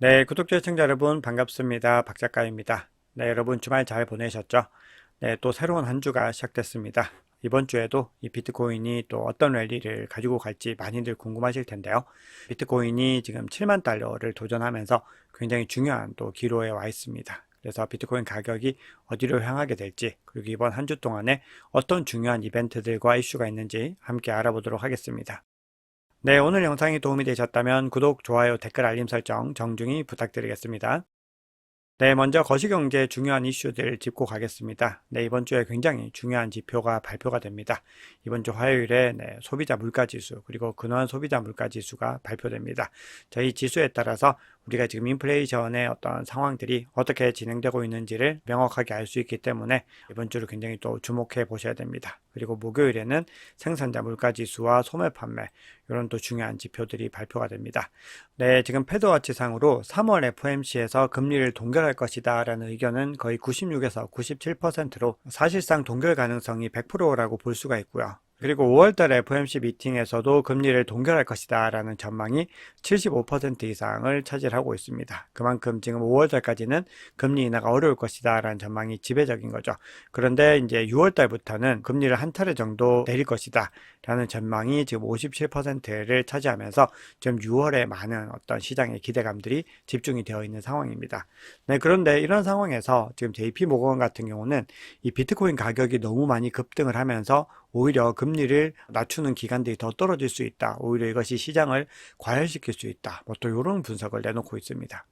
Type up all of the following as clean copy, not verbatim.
네, 구독자 시청자 여러분 반갑습니다. 박 작가입니다. 네, 여러분 주말 잘 보내셨죠? 네, 또 새로운 한 주가 시작됐습니다. 이번 주에도 이 비트코인이 또 어떤 랠리를 가지고 갈지 많이들 궁금하실 텐데요. 비트코인이 지금 7만 달러를 도전하면서 굉장히 중요한 또 기로에 와 있습니다. 그래서 비트코인 가격이 어디로 향하게 될지, 그리고 이번 한 주 동안에 어떤 중요한 이벤트들과 이슈가 있는지 함께 알아보도록 하겠습니다. 네, 오늘 영상이 도움이 되셨다면 구독, 좋아요, 댓글, 알림 설정 정중히 부탁드리겠습니다. 네, 먼저 거시경제 중요한 이슈들 짚고 가겠습니다. 네, 이번 주에 굉장히 중요한 지표가 발표가 됩니다. 이번 주 화요일에 소비자 물가지수 그리고 근원 소비자 물가지수가 발표됩니다. 저희 지수에 따라서 우리가 지금 인플레이션의 어떤 상황들이 어떻게 진행되고 있는지를 명확하게 알 수 있기 때문에 이번 주를 굉장히 또 주목해 보셔야 됩니다. 그리고 목요일에는 생산자 물가지수와 소매 판매 이런 또 중요한 지표들이 발표가 됩니다. 네, 지금 패드워치상으로 3월 FOMC에서 금리를 동결할 것이다 라는 의견은 거의 96에서 97%로 사실상 동결 가능성이 100%라고 볼 수가 있고요. 그리고 5월달 FOMC 미팅에서도 금리를 동결할 것이다 라는 전망이 75% 이상을 차지하고 있습니다. 그만큼 지금 5월달까지는 금리 인하가 어려울 것이다 라는 전망이 지배적인 거죠. 그런데 이제 6월달부터는 금리를 한 차례 정도 내릴 것이다 라는 전망이 지금 57%를 차지하면서 지금 6월에 많은 어떤 시장의 기대감들이 집중이 되어 있는 상황입니다. 네, 그런데 이런 상황에서 지금 JP 모건 같은 경우는 이 비트코인 가격이 너무 많이 급등을 하면서 오히려 금리를 낮추는 기간들이 더 떨어질 수 있다. 오히려 이것이 시장을 과열시킬 수 있다. 뭐 또 이런 분석을 내놓고 있습니다.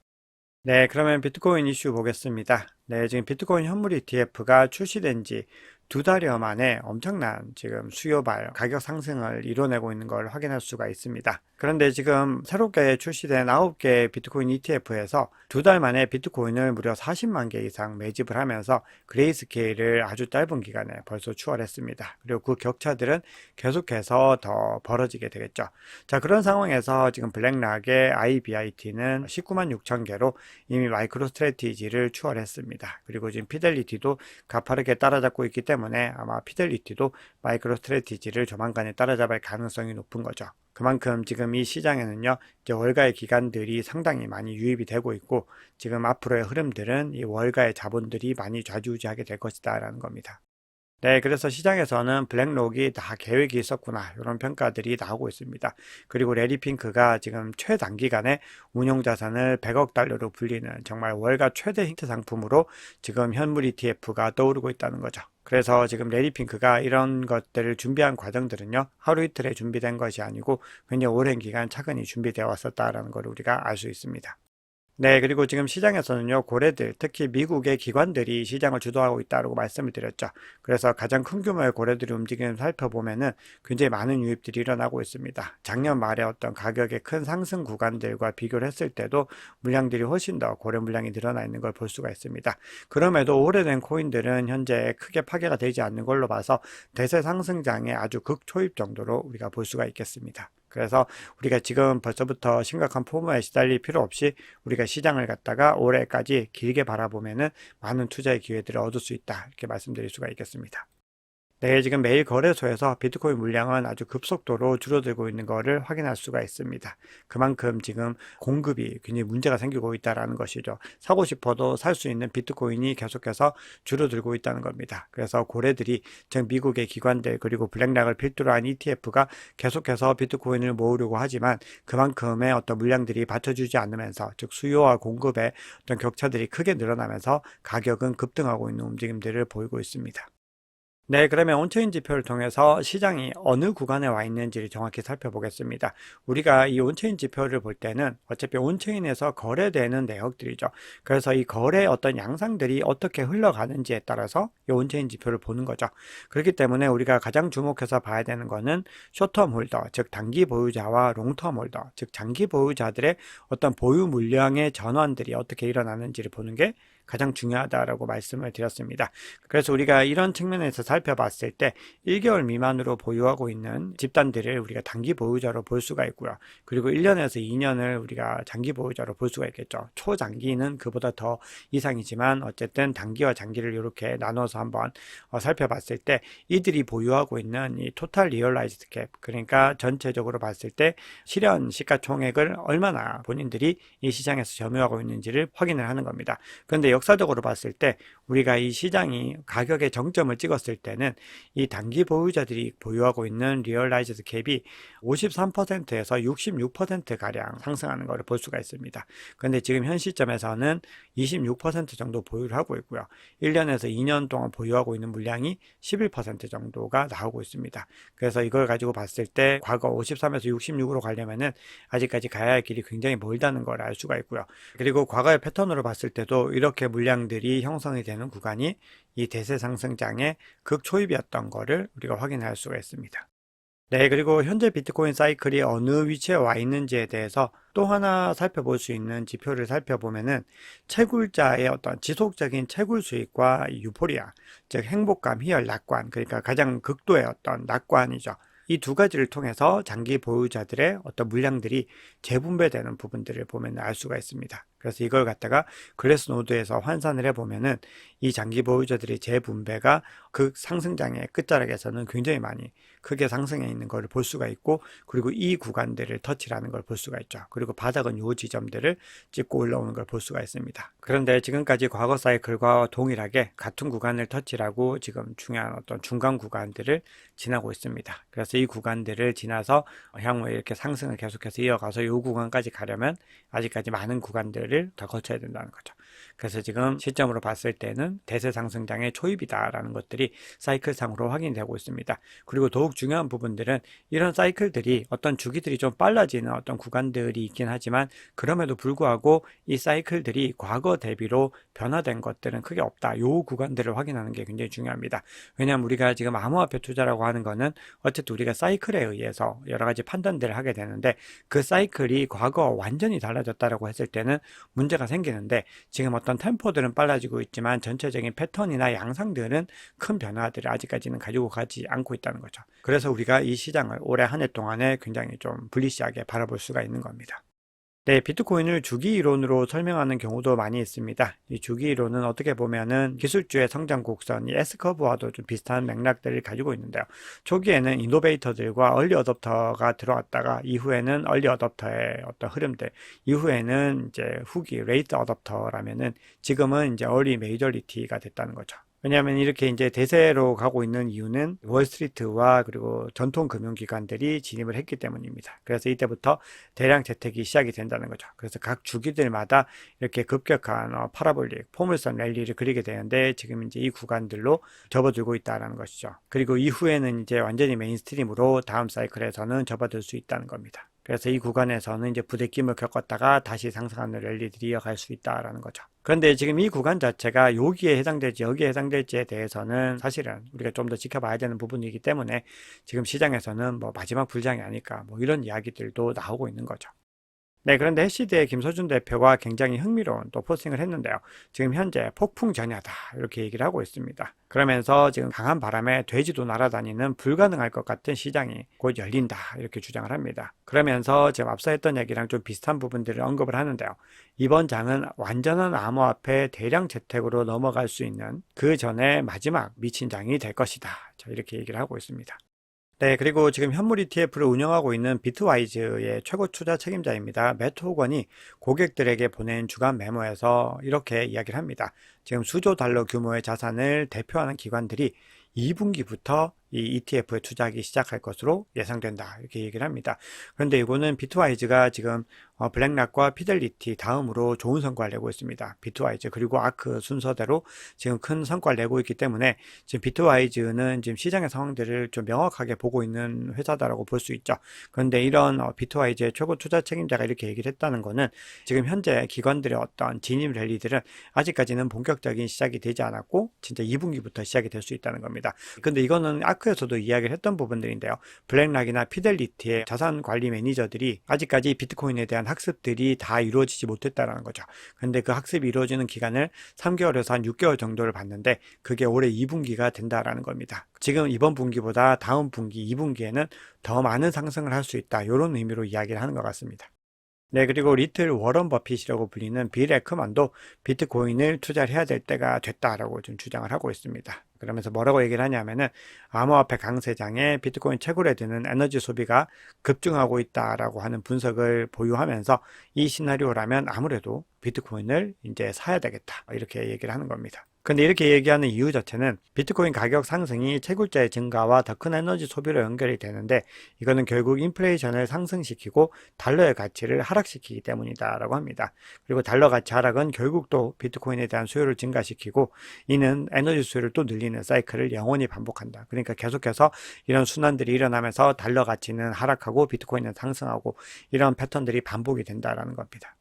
네, 그러면 비트코인 이슈 보겠습니다. 네, 지금 비트코인 현물 ETF가 출시된 지 2달여 만에 엄청난 지금 수요발 가격 상승을 이뤄내고 있는 걸 확인할 수가 있습니다. 그런데 지금 새롭게 출시된 9개 비트코인 ETF에서 2달 만에 비트코인을 무려 40만 개 이상 매집을 하면서 그레이스케일을 아주 짧은 기간에 벌써 추월했습니다. 그리고 그 격차들은 계속해서 더 벌어지게 되겠죠. 자, 그런 상황에서 지금 블랙락의 IBIT는 19만 6천 개로 이미 마이크로 스트래티지를 추월했습니다. 그리고 지금 피델리티도 가파르게 따라잡고 있기 때문에 아마 피델리티도 마이크로 스트래티지를 조만간에 따라잡을 가능성이 높은 거죠. 그만큼 지금 이 시장에는요, 이제 월가의 기관들이 상당히 많이 유입이 되고 있고, 지금 앞으로의 흐름들은 이 월가의 자본들이 많이 좌지우지하게 될 것이다 라는 겁니다. 네, 그래서 시장에서는 블랙록이 다 계획이 있었구나 이런 평가들이 나오고 있습니다. 그리고 레리 핑크가 지금 최단기간에 운용 자산을 100억 달러로 불리는 정말 월가 최대 힌트 상품으로 지금 현물 ETF가 떠오르고 있다는 거죠. 그래서 지금 레리 핑크가 이런 것들을 준비한 과정들은요, 하루 이틀에 준비된 것이 아니고 굉장히 오랜 기간 차근히 준비되어 왔었다라는 걸 우리가 알 수 있습니다. 네, 그리고 지금 시장에서는요, 고래들, 특히 미국의 기관들이 시장을 주도하고 있다고 말씀을 드렸죠. 그래서 가장 큰 규모의 고래들이 움직임을 살펴보면은 굉장히 많은 유입들이 일어나고 있습니다. 작년 말에 어떤 가격의 큰 상승 구간들과 비교를 했을 때도 물량들이 훨씬 더 고래 물량이 늘어나 있는 걸 볼 수가 있습니다. 그럼에도 오래된 코인들은 현재 크게 파괴가 되지 않는 걸로 봐서 대세 상승장의 아주 극초입 정도로 우리가 볼 수가 있겠습니다. 그래서 우리가 지금 벌써부터 심각한 포모에 시달릴 필요 없이 우리가 시장을 갖다가 올해까지 길게 바라보면은 많은 투자의 기회들을 얻을 수 있다. 이렇게 말씀드릴 수가 있겠습니다. 네, 지금 매일 거래소에서 비트코인 물량은 아주 급속도로 줄어들고 있는 것을 확인할 수가 있습니다. 그만큼 지금 공급이 굉장히 문제가 생기고 있다는 것이죠. 사고 싶어도 살 수 있는 비트코인이 계속해서 줄어들고 있다는 겁니다. 그래서 고래들이 즉 미국의 기관들 그리고 블랙락을 필두로 한 ETF가 계속해서 비트코인을 모으려고 하지만 그만큼의 어떤 물량들이 받쳐주지 않으면서 즉 수요와 공급의 어떤 격차들이 크게 늘어나면서 가격은 급등하고 있는 움직임들을 보이고 있습니다. 네, 그러면 온체인 지표를 통해서 시장이 어느 구간에 와 있는지를 정확히 살펴보겠습니다. 우리가 이 온체인 지표를 볼 때는 어차피 온체인에서 거래되는 내역들이죠. 그래서 이 거래 어떤 양상들이 어떻게 흘러가는지에 따라서 이 온체인 지표를 보는 거죠. 그렇기 때문에 우리가 가장 주목해서 봐야 되는 거는 쇼텀 홀더, 즉 단기 보유자와 롱텀 홀더, 즉 장기 보유자들의 어떤 보유 물량의 전환들이 어떻게 일어나는지를 보는 게 가장 중요하다라고 말씀을 드렸습니다. 그래서 우리가 이런 측면에서 살펴봤을 때 1개월 미만으로 보유하고 있는 집단들을 우리가 단기 보유자로 볼 수가 있고요. 그리고 1년에서 2년을 우리가 장기 보유자로 볼 수가 있겠죠. 초장기는 그보다 더 이상이지만 어쨌든 단기와 장기를 이렇게 나눠서 한번 살펴봤을 때 이들이 보유하고 있는 이 토탈 리얼라이즈드 갭, 그러니까 전체적으로 봤을 때 실현 시가총액을 얼마나 본인들이 이 시장에서 점유하고 있는지를 확인을 하는 겁니다. 그런데 역사적으로 봤을 때 우리가 이 시장이 가격의 정점을 찍었을 때는 이 단기 보유자들이 보유하고 있는 리얼라이즈드 갭이 53%에서 66%가량 상승하는 것을 볼 수가 있습니다. 그런데 지금 현 시점에서는 26% 정도 보유를 하고 있고요. 1년에서 2년 동안 보유하고 있는 물량이 11% 정도가 나오고 있습니다. 그래서 이걸 가지고 봤을 때 과거 53에서 66으로 가려면은 아직까지 가야 할 길이 굉장히 멀다는 걸 알 수가 있고요. 그리고 과거의 패턴으로 봤을 때도 이렇게 물량들이 형성이 되는 구간이 이 대세 상승장의 극초입이었던 거를 우리가 확인할 수가 있습니다. 네, 그리고 현재 비트코인 사이클이 어느 위치에 와 있는지에 대해서 또 하나 살펴볼 수 있는 지표를 살펴보면은 채굴자의 어떤 지속적인 채굴 수익과 유포리아, 즉 행복감, 희열, 낙관, 그러니까 가장 극도의 어떤 낙관이죠. 이 두 가지를 통해서 장기 보유자들의 어떤 물량들이 재분배되는 부분들을 보면 알 수가 있습니다. 그래서 이걸 갖다가 글래스노드에서 환산을 해보면은 이 장기 보유자들의 재분배가 그 상승장의 끝자락에서는 굉장히 많이 크게 상승해 있는 것을 볼 수가 있고, 그리고 이 구간들을 터치라는 걸 볼 수가 있죠. 그리고 바닥은 요 지점들을 찍고 올라오는 걸 볼 수가 있습니다. 그런데 지금까지 과거 사이클과 동일하게 같은 구간을 터치라고 지금 중요한 어떤 중간 구간들을 지나고 있습니다. 그래서 이 구간들을 지나서 향후에 이렇게 상승을 계속해서 이어가서 이 구간까지 가려면 아직까지 많은 구간들을 더 거쳐야 된다는 거죠. 그래서 지금 시점으로 봤을 때는 대세 상승장의 초입이다라는 것들이 사이클상으로 확인되고 있습니다. 그리고 더욱 중요한 부분들은 이런 사이클들이 어떤 주기들이 좀 빨라지는 어떤 구간들이 있긴 하지만 그럼에도 불구하고 이 사이클들이 과거 대비로 변화된 것들은 크게 없다. 이 구간들을 확인하는 게 굉장히 중요합니다. 왜냐하면 우리가 지금 암호화폐 투자라고 하는 거는 어쨌든 우리가 사이클에 의해서 여러 가지 판단들을 하게 되는데 그 사이클이 과거와 완전히 달라졌다라고 했을 때는 문제가 생기는데, 지금 어떤 템포들은 빨라지고 있지만 전체적인 패턴이나 양상들은 큰 변화들을 아직까지는 가지고 가지 않고 있다는 거죠. 그래서 우리가 이 시장을 올해 한 해 동안에 굉장히 좀 불리시하게 바라볼 수가 있는 겁니다. 네, 비트코인을 주기 이론으로 설명하는 경우도 많이 있습니다. 이 주기 이론은 어떻게 보면은 기술주의 성장 곡선, 이 S커브와도 좀 비슷한 맥락들을 가지고 있는데요. 초기에는 이노베이터들과 얼리 어댑터가 들어왔다가 이후에는 얼리 어댑터의 어떤 흐름들, 이후에는 이제 후기 레이트 어댑터라면은 지금은 이제 얼리 메이저리티가 됐다는 거죠. 왜냐하면 이렇게 이제 대세로 가고 있는 이유는 월스트리트와 그리고 전통 금융기관들이 진입을 했기 때문입니다. 그래서 이때부터 대량 재택이 시작이 된다는 거죠. 그래서 각 주기들마다 이렇게 급격한 파라볼릭, 포물선 랠리를 그리게 되는데 지금 이제 이 구간들로 접어들고 있다는 것이죠. 그리고 이후에는 이제 완전히 메인스트림으로 다음 사이클에서는 접어들 수 있다는 겁니다. 그래서 이 구간에서는 이제 부대낌을 겪었다가 다시 상승하는 랠리들이 이어갈 수 있다라는 거죠. 그런데 지금 이 구간 자체가 여기에 해당될지 여기에 해당될지에 대해서는 사실은 우리가 좀 더 지켜봐야 되는 부분이기 때문에 지금 시장에서는 뭐 마지막 불장이 아닐까 뭐 이런 이야기들도 나오고 있는 거죠. 네, 그런데 해시드의 김서준 대표가 굉장히 흥미로운 또 포스팅을 했는데요. 지금 현재 폭풍 전야다 이렇게 얘기를 하고 있습니다. 그러면서 지금 강한 바람에 돼지도 날아다니는 불가능할 것 같은 시장이 곧 열린다 이렇게 주장을 합니다. 그러면서 지금 앞서 했던 얘기랑 좀 비슷한 부분들을 언급을 하는데요. 이번 장은 완전한 암호화폐 대량 재택으로 넘어갈 수 있는 그 전에 마지막 미친 장이 될 것이다. 자, 이렇게 얘기를 하고 있습니다. 네, 그리고 지금 현물 ETF를 운영하고 있는 비트와이즈의 최고 투자 책임자입니다. 매트 호건이 고객들에게 보낸 주간 메모에서 이렇게 이야기를 합니다. 지금 수조 달러 규모의 자산을 대표하는 기관들이 2분기부터 이 ETF에 투자하기 시작할 것으로 예상된다 이렇게 얘기를 합니다. 그런데 이거는 비트와이즈가 지금 블랙락과 피델리티 다음으로 좋은 성과를 내고 있습니다. 비트와이즈 그리고 아크 순서대로 지금 큰 성과를 내고 있기 때문에 지금 비트와이즈는 지금 시장의 상황들을 좀 명확하게 보고 있는 회사다라고 볼 수 있죠. 그런데 이런 비트와이즈의 최고 투자 책임자가 이렇게 얘기를 했다는 거는 지금 현재 기관들의 어떤 진입 랠리들은 아직까지는 본격적인 시작이 되지 않았고 진짜 2분기부터 시작이 될 수 있다는 겁니다. 근데 이거는 아크에서도 이야기를 했던 부분들인데요. 블랙락이나 피델리티의 자산 관리 매니저들이 아직까지 비트코인에 대한 학습들이 다 이루어지지 못했다는 거죠. 근데 그 학습이 이루어지는 기간을 3개월에서 한 6개월 정도를 봤는데 그게 올해 2분기가 된다라는 겁니다. 지금 이번 분기보다 다음 분기 2분기에는 더 많은 상승을 할 수 있다. 이런 의미로 이야기를 하는 것 같습니다. 네, 그리고 리틀 워런 버핏이라고 불리는 빌 에크먼도 비트코인을 투자를 해야 될 때가 됐다라고 좀 주장을 하고 있습니다. 그러면서 뭐라고 얘기를 하냐면은 암호화폐 강세장에 비트코인 채굴에 드는 에너지 소비가 급증하고 있다라고 하는 분석을 보유하면서 이 시나리오라면 아무래도 비트코인을 이제 사야 되겠다. 이렇게 얘기를 하는 겁니다. 근데 이렇게 얘기하는 이유 자체는 비트코인 가격 상승이 채굴자의 증가와 더 큰 에너지 소비로 연결이 되는데 이거는 결국 인플레이션을 상승시키고 달러의 가치를 하락시키기 때문이다라고 합니다. 그리고 달러 가치 하락은 결국 또 비트코인에 대한 수요를 증가시키고 이는 에너지 수요를 또 늘리는 사이클을 영원히 반복한다. 그러니까 계속해서 이런 순환들이 일어나면서 달러 가치는 하락하고 비트코인은 상승하고 이런 패턴들이 반복이 된다라는 겁니다.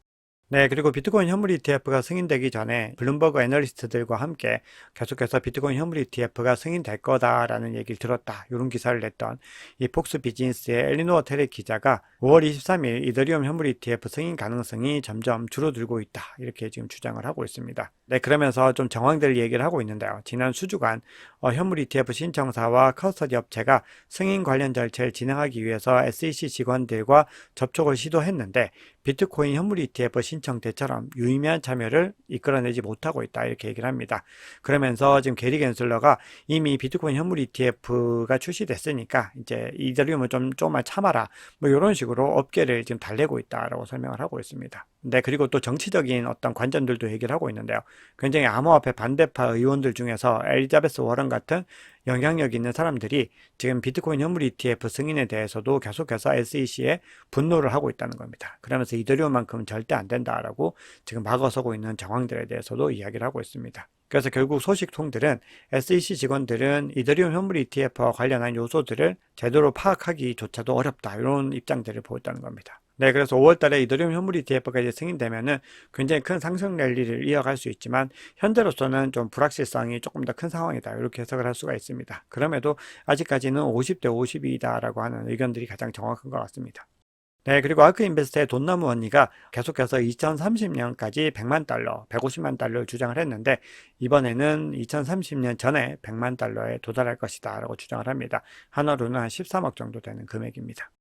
네, 그리고 비트코인 현물 ETF가 승인되기 전에 블룸버그 애널리스트들과 함께 계속해서 비트코인 현물 ETF가 승인될 거다라는 얘기를 들었다. 이런 기사를 냈던 이 폭스 비즈니스의 엘리노어 테렉 기자가 5월 23일 이더리움 현물 ETF 승인 가능성이 점점 줄어들고 있다. 이렇게 지금 주장을 하고 있습니다. 네, 그러면서 좀 정황들 얘기를 하고 있는데요. 지난 수주간 현물 ETF 신청사와 커스터디 업체가 승인 관련 절차를 진행하기 위해서 SEC 직원들과 접촉을 시도했는데 비트코인 현물 ETF 신청 때처럼 유의미한 참여를 이끌어내지 못하고 있다 이렇게 얘기를 합니다. 그러면서 지금 게리 겐슬러가 이미 비트코인 현물 ETF가 출시됐으니까 이제 이더리움을 조금만 참아라 뭐 이런 식으로 업계를 지금 달래고 있다라고 설명을 하고 있습니다. 네, 그리고 또 정치적인 어떤 관점들도 얘기를 하고 있는데요. 굉장히 암호화폐 반대파 의원들 중에서 엘리자베스 워런 같은 영향력 있는 사람들이 지금 비트코인 현물 ETF 승인에 대해서도 계속해서 SEC에 분노를 하고 있다는 겁니다. 그러면서 이더리움만큼은 절대 안 된다라고 지금 막아서고 있는 정황들에 대해서도 이야기를 하고 있습니다. 그래서 결국 소식통들은 SEC 직원들은 이더리움 현물 ETF와 관련한 요소들을 제대로 파악하기조차도 어렵다 이런 입장들을 보였다는 겁니다. 네, 그래서 5월 달에 이더리움 현물 ETF가 이제 승인되면은 굉장히 큰 상승 랠리를 이어갈 수 있지만 현재로서는 좀 불확실성이 조금 더 큰 상황이다. 이렇게 해석을 할 수가 있습니다. 그럼에도 아직까지는 50대 50이다라고 하는 의견들이 가장 정확한 것 같습니다. 네, 그리고 아크 인베스트의 돈나무 언니가 계속해서 2030년까지 100만 달러, 150만 달러를 주장을 했는데 이번에는 2030년 전에 100만 달러에 도달할 것이다 라고 주장을 합니다. 하나로는 한 13억 정도 되는 금액입니다.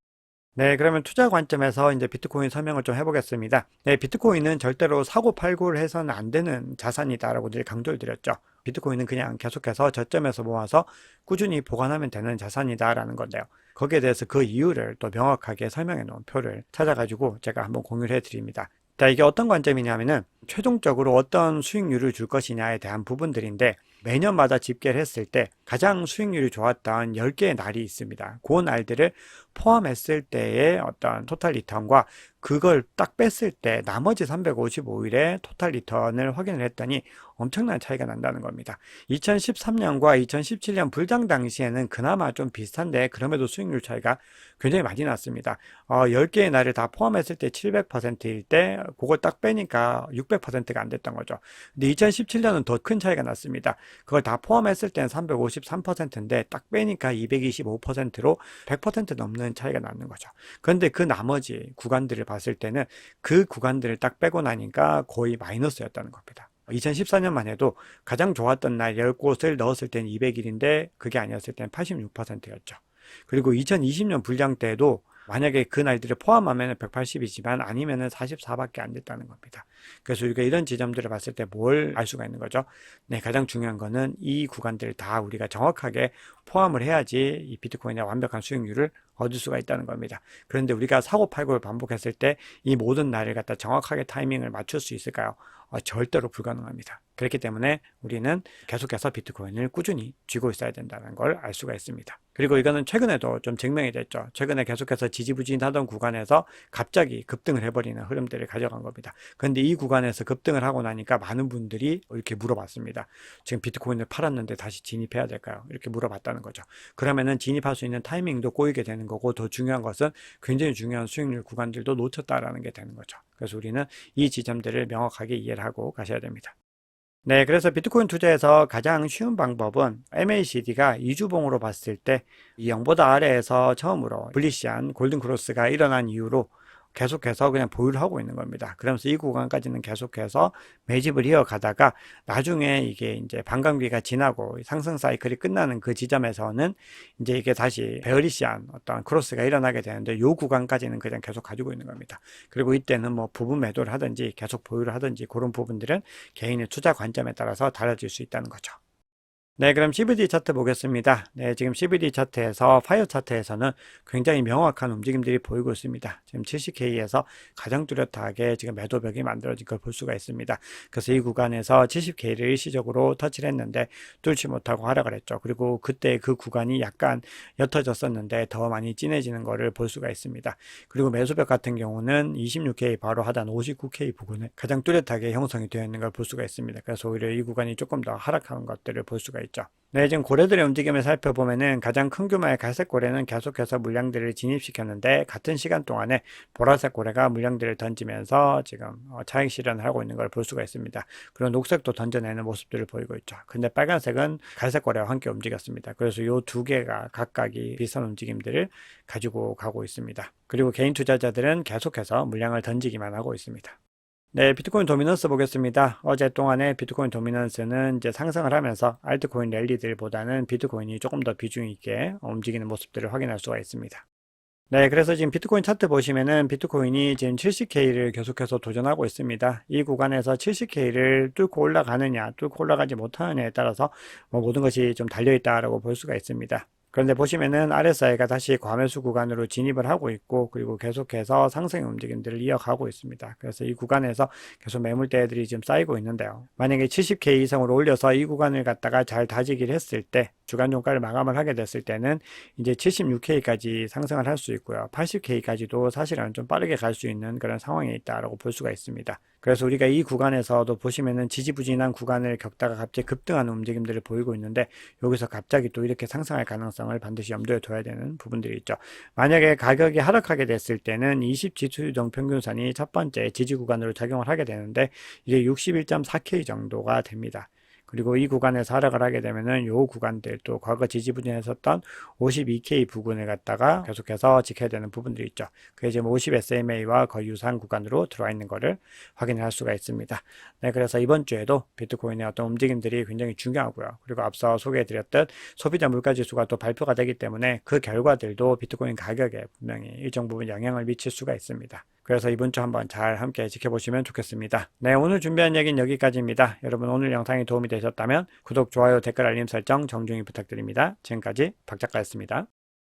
네, 그러면 투자 관점에서 이제 비트코인 설명을 좀 해보겠습니다. 네, 비트코인은 절대로 사고 팔고를 해서는 안 되는 자산이다라고 늘 강조를 드렸죠. 비트코인은 그냥 계속해서 저점에서 모아서 꾸준히 보관하면 되는 자산이다라는 건데요. 거기에 대해서 그 이유를 또 명확하게 설명해 놓은 표를 찾아가지고 제가 한번 공유를 해드립니다. 자, 이게 어떤 관점이냐면은 최종적으로 어떤 수익률을 줄 것이냐에 대한 부분들인데 매년마다 집계를 했을 때 가장 수익률이 좋았던 10개의 날이 있습니다. 그 날들을 포함했을 때의 어떤 토탈 리턴과 그걸 딱 뺐을 때 나머지 355일의 토탈 리턴을 확인을 했더니 엄청난 차이가 난다는 겁니다. 2013년과 2017년 불장 당시에는 그나마 좀 비슷한데 그럼에도 수익률 차이가 굉장히 많이 났습니다. 10개의 날을 다 포함했을 때 700%일 때 그걸 딱 빼니까 600%가 안 됐던 거죠. 근데 2017년은 더 큰 차이가 났습니다. 그걸 다 포함했을 때는 353%인데 딱 빼니까 225%로 100% 넘는 차이가 나는 거죠. 그런데 그 나머지 구간들을 봤을 때는 그 구간들을 딱 빼고 나니까 거의 마이너스였다는 겁니다. 2014년만 해도 가장 좋았던 날 10곳을 넣었을 때는 200일인데 그게 아니었을 때는 86%였죠. 그리고 2020년 불량 때에도 만약에 그 날들을 포함하면 180이지만 아니면은 44밖에 안 됐다는 겁니다. 그래서 우리가 이런 지점들을 봤을 때 뭘 알 수가 있는 거죠? 네, 가장 중요한 거는 이 구간들을 다 우리가 정확하게 포함을 해야지 이 비트코인의 완벽한 수익률을 얻을 수가 있다는 겁니다. 그런데 우리가 사고 팔고를 반복했을 때 이 모든 날을 갖다 정확하게 타이밍을 맞출 수 있을까요? 절대로 불가능합니다. 그렇기 때문에 우리는 계속해서 비트코인을 꾸준히 쥐고 있어야 된다는 걸 알 수가 있습니다. 그리고 이거는 최근에도 좀 증명이 됐죠. 최근에 계속해서 지지부진하던 구간에서 갑자기 급등을 해버리는 흐름들을 가져간 겁니다. 그런데 이 구간에서 급등을 하고 나니까 많은 분들이 이렇게 물어봤습니다. 지금 비트코인을 팔았는데 다시 진입해야 될까요? 이렇게 물어봤다는 거죠. 그러면은 진입할 수 있는 타이밍도 꼬이게 되는 거고 더 중요한 것은 굉장히 중요한 수익률 구간들도 놓쳤다라는 게 되는 거죠. 그래서 우리는 이 지점들을 명확하게 이해를 하고 가셔야 됩니다. 네, 그래서 비트코인 투자에서 가장 쉬운 방법은 MACD가 이주봉으로 봤을 때 이 0보다 아래에서 처음으로 불리시한 골든 크로스가 일어난 이후로 계속해서 그냥 보유를 하고 있는 겁니다. 그러면서 이 구간까지는 계속해서 매집을 이어가다가 나중에 이게 이제 반감기가 지나고 상승 사이클이 끝나는 그 지점에서는 이제 이게 다시 베어리시한 어떤 크로스가 일어나게 되는데 이 구간까지는 그냥 계속 가지고 있는 겁니다. 그리고 이때는 뭐 부분 매도를 하든지 계속 보유를 하든지 그런 부분들은 개인의 투자 관점에 따라서 달라질 수 있다는 거죠. 네, 그럼 CVD 차트 보겠습니다. 네, 지금 CVD 차트에서 파이어 차트에서는 굉장히 명확한 움직임들이 보이고 있습니다. 지금 70K에서 가장 뚜렷하게 지금 매도벽이 만들어진 걸 볼 수가 있습니다. 그래서 이 구간에서 70K를 일시적으로 터치를 했는데 뚫지 못하고 하락을 했죠. 그리고 그때 그 구간이 약간 옅어졌었는데 더 많이 진해지는 것을 볼 수가 있습니다. 그리고 매수벽 같은 경우는 26K 바로 하단 59K 부근에 가장 뚜렷하게 형성이 되어 있는 걸 볼 수가 있습니다. 그래서 오히려 이 구간이 조금 더 하락하는 것들을 볼 수가 있죠. 네, 지금 고래들의 움직임을 살펴보면은 가장 큰 규모의 갈색 고래는 계속해서 물량들을 진입시켰는데 같은 시간 동안에 보라색 고래가 물량들을 던지면서 지금 차익 실현을 하고 있는 걸 볼 수가 있습니다. 그리고 녹색도 던져내는 모습들을 보이고 있죠. 근데 빨간색은 갈색 고래와 함께 움직였습니다. 그래서 이 두 개가 각각이 비슷한 움직임들을 가지고 가고 있습니다. 그리고 개인 투자자들은 계속해서 물량을 던지기만 하고 있습니다. 네, 비트코인 도미넌스 보겠습니다. 어제 동안에 비트코인 도미넌스는 이제 상승을 하면서 알트코인 랠리들보다는 비트코인이 조금 더 비중 있게 움직이는 모습들을 확인할 수가 있습니다. 네, 그래서 지금 비트코인 차트 보시면은 비트코인이 지금 70K를 계속해서 도전하고 있습니다. 이 구간에서 70K를 뚫고 올라가느냐, 뚫고 올라가지 못하느냐에 따라서 뭐 모든 것이 좀 달려있다라고 볼 수가 있습니다. 그런데 보시면은 RSI가 다시 과매수 구간으로 진입을 하고 있고 그리고 계속해서 상승의 움직임들을 이어가고 있습니다. 그래서 이 구간에서 계속 매물대들이 지금 쌓이고 있는데요. 만약에 70K 이상으로 올려서 이 구간을 갖다가 잘 다지기를 했을 때 주간 종가를 마감을 하게 됐을 때는 이제 76K까지 상승을 할 수 있고요. 80K까지도 사실은 좀 빠르게 갈 수 있는 그런 상황에 있다라고 볼 수가 있습니다. 그래서 우리가 이 구간에서도 보시면은 지지부진한 구간을 겪다가 갑자기 급등하는 움직임들을 보이고 있는데 여기서 갑자기 또 이렇게 상승할 가능성을 반드시 염두에 둬야 되는 부분들이 있죠. 만약에 가격이 하락하게 됐을 때는 20지수 정평균선이 첫 번째 지지 구간으로 작용을 하게 되는데 이게 61.4K 정도가 됩니다. 그리고 이 구간에서 하락을 하게 되면은 요 구간들 또 과거 지지부진했었던 52K 부근을 갖다가 계속해서 지켜야 되는 부분들이 있죠. 그게 지금 50 SMA와 거의 유사한 구간으로 들어와 있는 것을 확인할 수가 있습니다. 네, 그래서 이번 주에도 비트코인의 어떤 움직임들이 굉장히 중요하고요. 그리고 앞서 소개해드렸듯 소비자 물가지수가 또 발표가 되기 때문에 그 결과들도 비트코인 가격에 분명히 일정 부분 영향을 미칠 수가 있습니다. 그래서 이번 주 한번 잘 함께 지켜보시면 좋겠습니다. 네, 오늘 준비한 얘기는 여기까지입니다. 여러분 오늘 영상이 도움이 되셨다면 구독, 좋아요, 댓글, 알림 설정 정중히 부탁드립니다. 지금까지 박 작가였습니다.